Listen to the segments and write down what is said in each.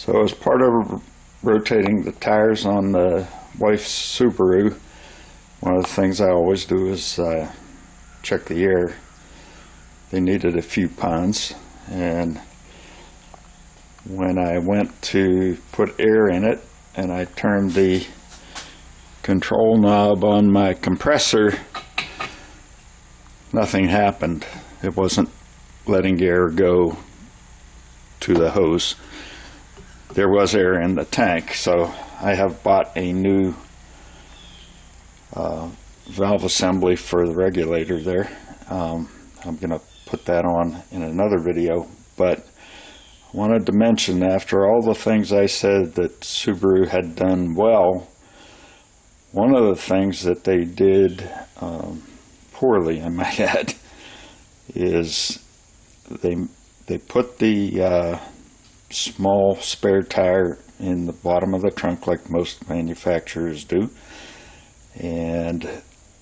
So as part of rotating the tires on the wife's Subaru, one of the things I always do is check the air. They needed a few pounds, and when I went to put air in it and I turned the control knob on my compressor, nothing happened. It wasn't letting air go to the hose. There was air in the tank, so I have bought a new valve assembly for the regulator there. I'm going to put that on in another video, but I wanted to mention, after all the things I said that Subaru had done well, one of the things that they did poorly, I might add, is they put the small spare tire in the bottom of the trunk like most manufacturers do, and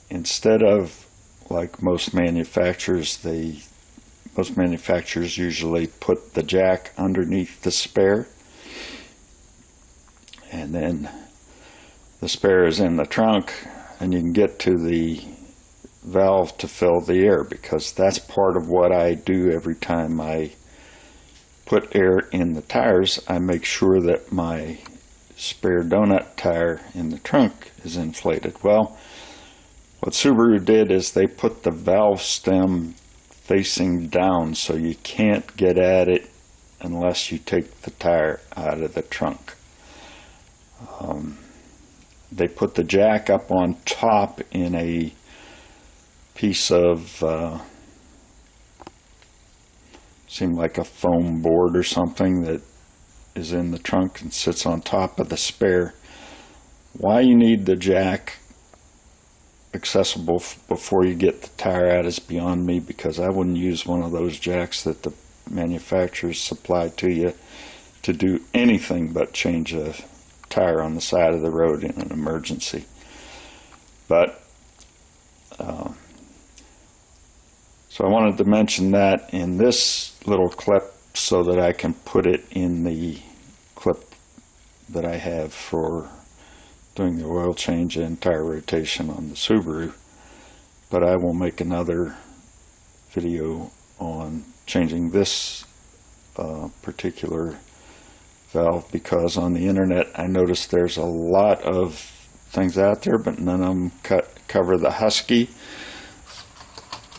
instead of, like most manufacturers usually put the jack underneath the spare, and then the spare is in the trunk and you can get to the valve to fill the air, because that's part of what I do every time I put air in the tires. I make sure that my spare donut tire in the trunk is inflated. Well, what Subaru did is they put the valve stem facing down, so you can't get at it unless you take the tire out of the trunk. They put the jack up on top in a piece of seemed like a foam board or something that is in the trunk and sits on top of the spare. Why you need the jack accessible before you get the tire out is beyond me, because I wouldn't use one of those jacks that the manufacturers supply to you to do anything but change a tire on the side of the road in an emergency. But so I wanted to mention that in this little clip so that I can put it in the clip that I have for doing the oil change and tire rotation on the Subaru. But I will make another video on changing this particular valve, because on the internet I noticed there's a lot of things out there, but none of them cover the Husky.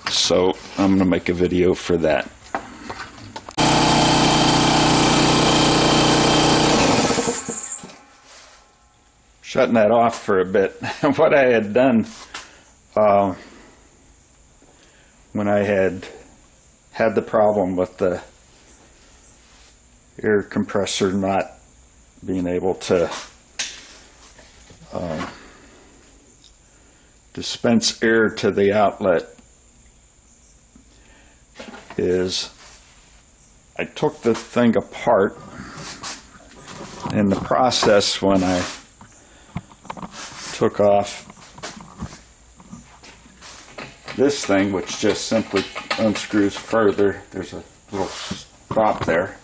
So I'm going to make a video for that. Shutting that off for a bit. What I had done when I had the problem with the air compressor not being able to dispense air to the outlet, is I took the thing apart. In the process, when I took off this thing, which just simply unscrews further, there's a little drop there,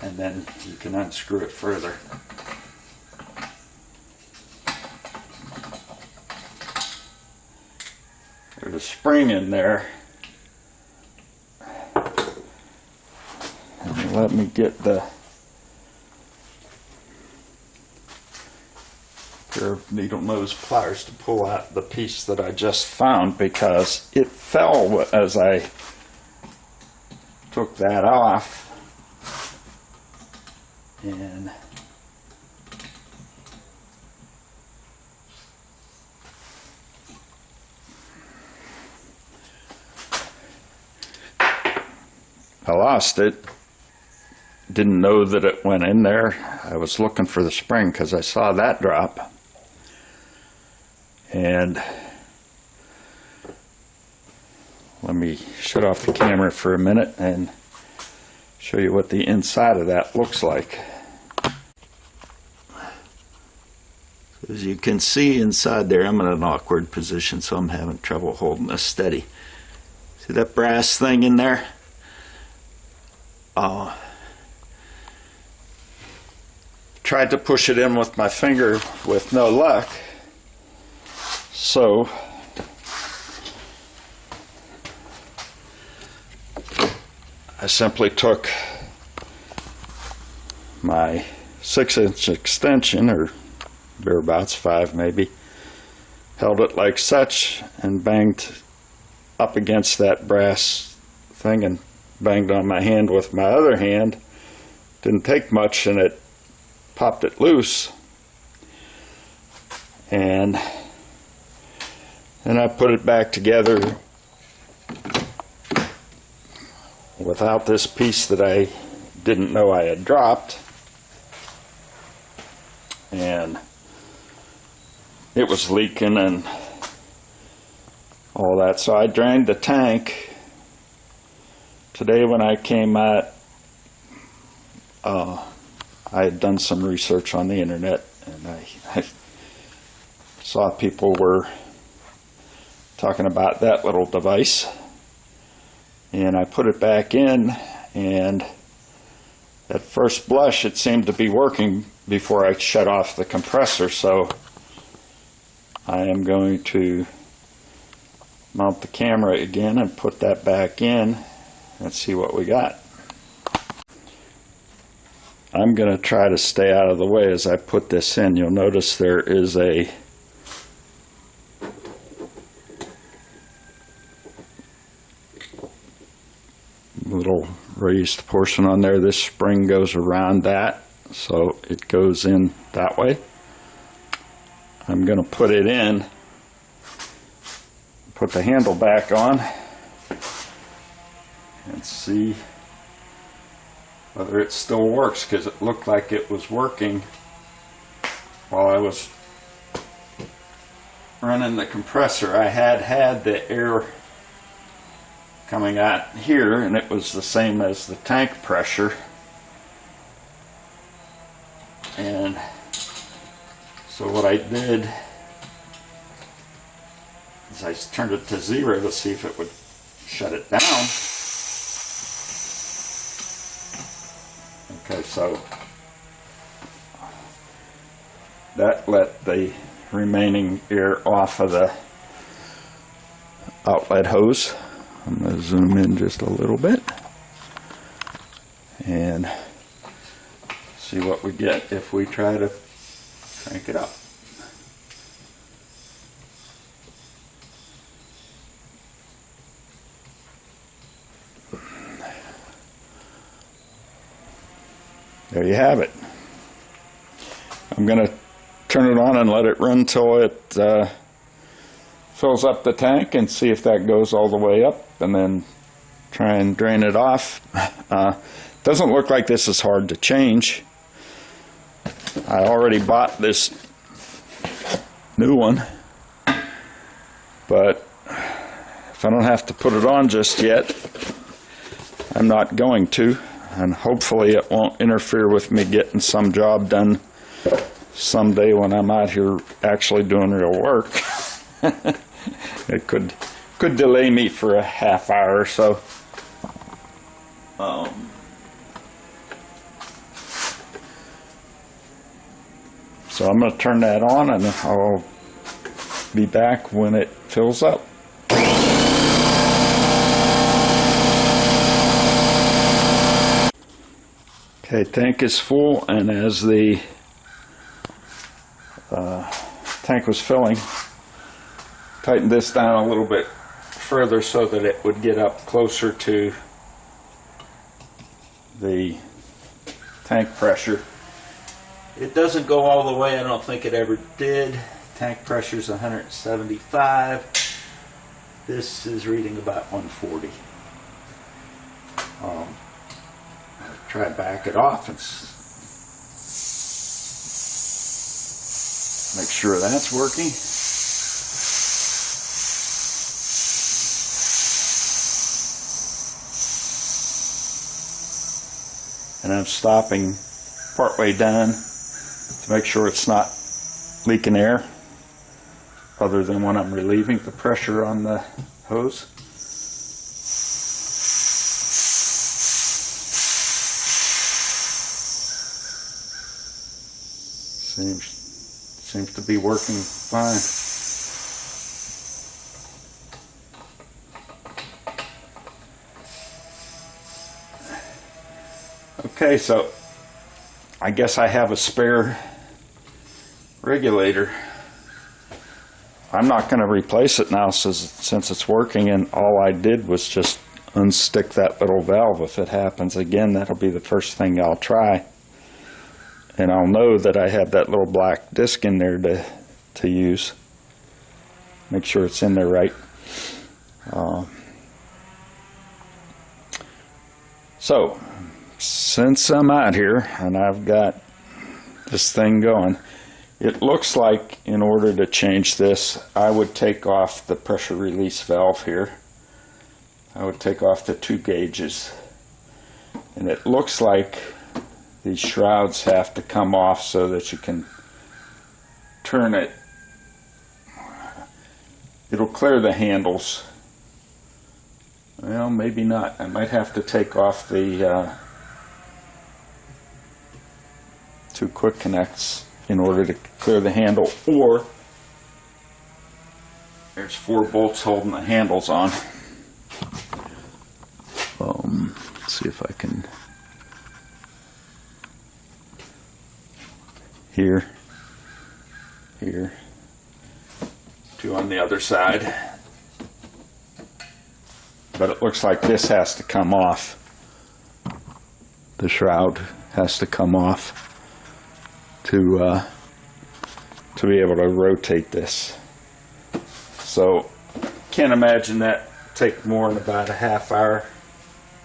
and then you can unscrew it further. There's a spring in there, and let me get the pair of needle nose pliers to pull out the piece that I just found, because it fell as I took that off, and I lost it. Didn't know that it went in there. I was looking for the spring because I saw that drop. And let me shut off the camera for a minute and show you what the inside of that looks like. As you can see inside there, I'm in an awkward position, so I'm having trouble holding this steady. See that brass thing in there? tried to push it in with my finger with no luck. So I simply took my 6-inch extension, or thereabouts, 5 maybe, held it like such and banged up against that brass thing and banged on my hand with my other hand. Didn't take much and it popped it loose. And then I put it back together without this piece that I didn't know I had dropped. And it was leaking and all that. So I drained the tank. Today when I came out, I had done some research on the internet, and I saw people were talking about that little device. And I put it back in, and at first blush it seemed to be working before I shut off the compressor. So I am going to mount the camera again and put that back in and see what we got. I'm going to try to stay out of the way as I put this in. You'll notice there is a little raised portion on there. This spring goes around that, so it goes in that way. I'm going to put it in, put the handle back on, and see whether it still works, because it looked like it was working while I was running the compressor. I had the air coming out here, and it was the same as the tank pressure. And so what I did is I turned it to 0 to see if it would shut it down. Okay, so that let the remaining air off of the outlet hose. I'm going to zoom in just a little bit and see what we get if we try to crank it up. There you have it. I'm going to turn it on and let it run till it fills up the tank and see if that goes all the way up, and then try and drain it off. Doesn't look like this is hard to change. I already bought this new one, but if I don't have to put it on just yet, I'm not going to, and hopefully it won't interfere with me getting some job done someday when I'm out here actually doing real work. It could delay me for a half hour or so. So I'm going to turn that on, and I'll be back when it fills up. Okay, tank is full, and as the tank was filling, tightened this down a little bit further so that it would get up closer to the tank pressure. It doesn't go all the way, I don't think it ever did. Tank pressure is 175. This is reading about 140. Try to back it off and make sure that's working. And I'm stopping partway down to make sure it's not leaking air other than when I'm relieving the pressure on the hose. Seems to be working fine. Okay, so I guess I have a spare regulator. I'm not going to replace it now since it's working, and all I did was just unstick that little valve. If it happens again, that'll be the first thing I'll try. And I'll know that I have that little black disc in there to use. Make sure it's in there right. So, since I'm out here and I've got this thing going, it looks like in order to change this, I would take off the pressure release valve here. I would take off the 2 gauges. And it looks like these shrouds have to come off so that you can turn it. It'll clear the handles. Well, maybe not. I might have to take off the 2 quick connects in order to clear the handle, or there's 4 bolts holding the handles on. Let's see if I can. Here, 2 on the other side. But it looks like this has to come off. The shroud has to come off to be able to rotate this. So can't imagine that take more than about a half hour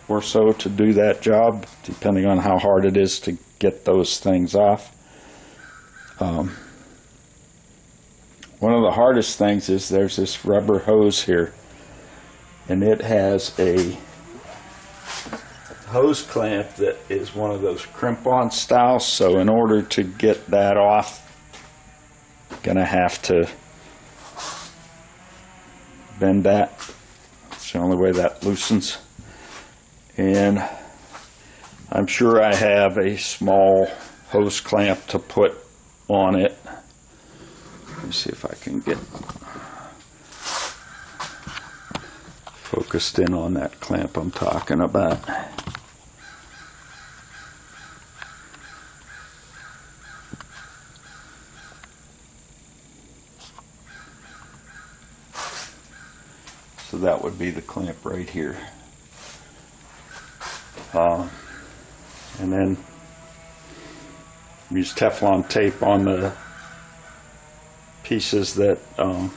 or so to do that job, depending on how hard it is to get those things off. One of the hardest things is there's this rubber hose here, and it has a hose clamp that is one of those crimp-on styles, so in order to get that off, I'm gonna have to bend that. It's the only way that loosens. And I'm sure I have a small hose clamp to put on it. Let me see if I can get focused in on that clamp I'm talking about. So that would be the clamp right here. And then use Teflon tape on the pieces that are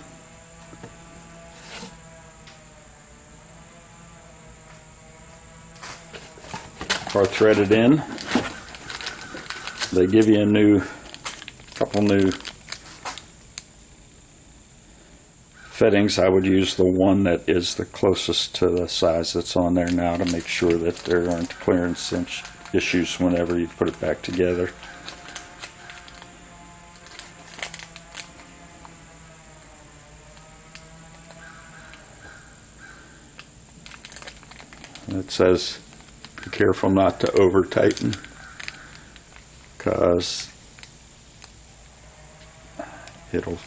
threaded in. They give you a couple new fittings. I would use the one that is the closest to the size that's on there now to make sure that there aren't clearance issues whenever you put it back together. It says be careful not to over tighten, because it'll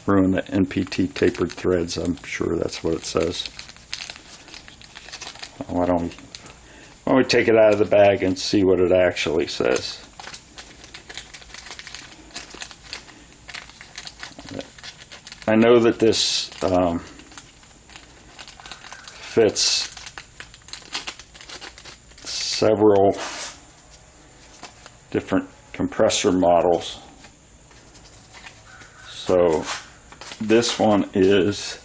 ruin the NPT tapered threads. I'm sure that's what it says. Why don't we take it out of the bag and see what it actually says. I know that this fits several different compressor models. So this one is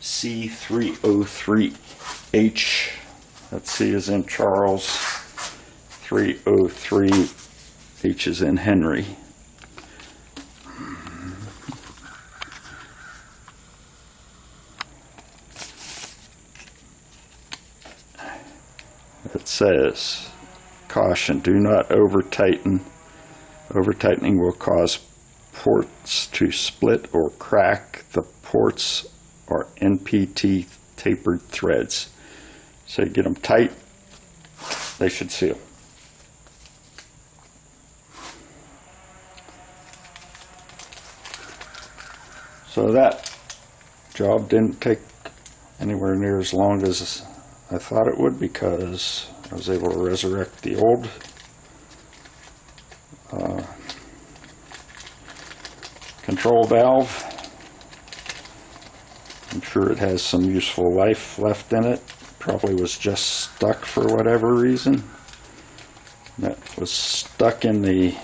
C303H. That C is in Charles, 303, H is in Henry. It says, caution, do not over tighten. Over tightening will cause ports to split or crack. The ports are NPT tapered threads. So you get them tight, they should seal. So that job didn't take anywhere near as long as I thought it would, because I was able to resurrect the old control valve. I'm sure it has some useful life left in it. Probably was just stuck for whatever reason. That was stuck in the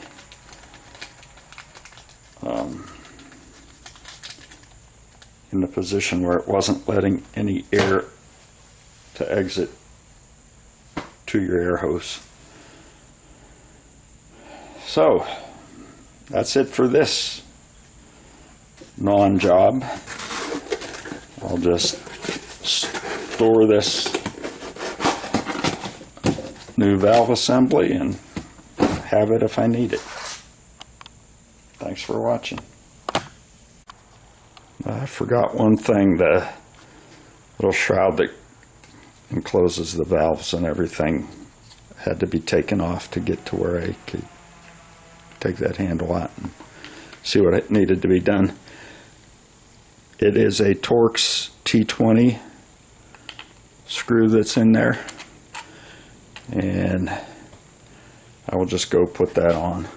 position where it wasn't letting any air to exit to your air hose. So that's it for this non-job. I'll just store this new valve assembly and have it if I need it. Thanks for watching. I forgot one thing, the little shroud that encloses the valves and everything had to be taken off to get to where I could take that handle out and see what it needed to be done. It is a Torx T20 screw that's in there, and I will just go put that on.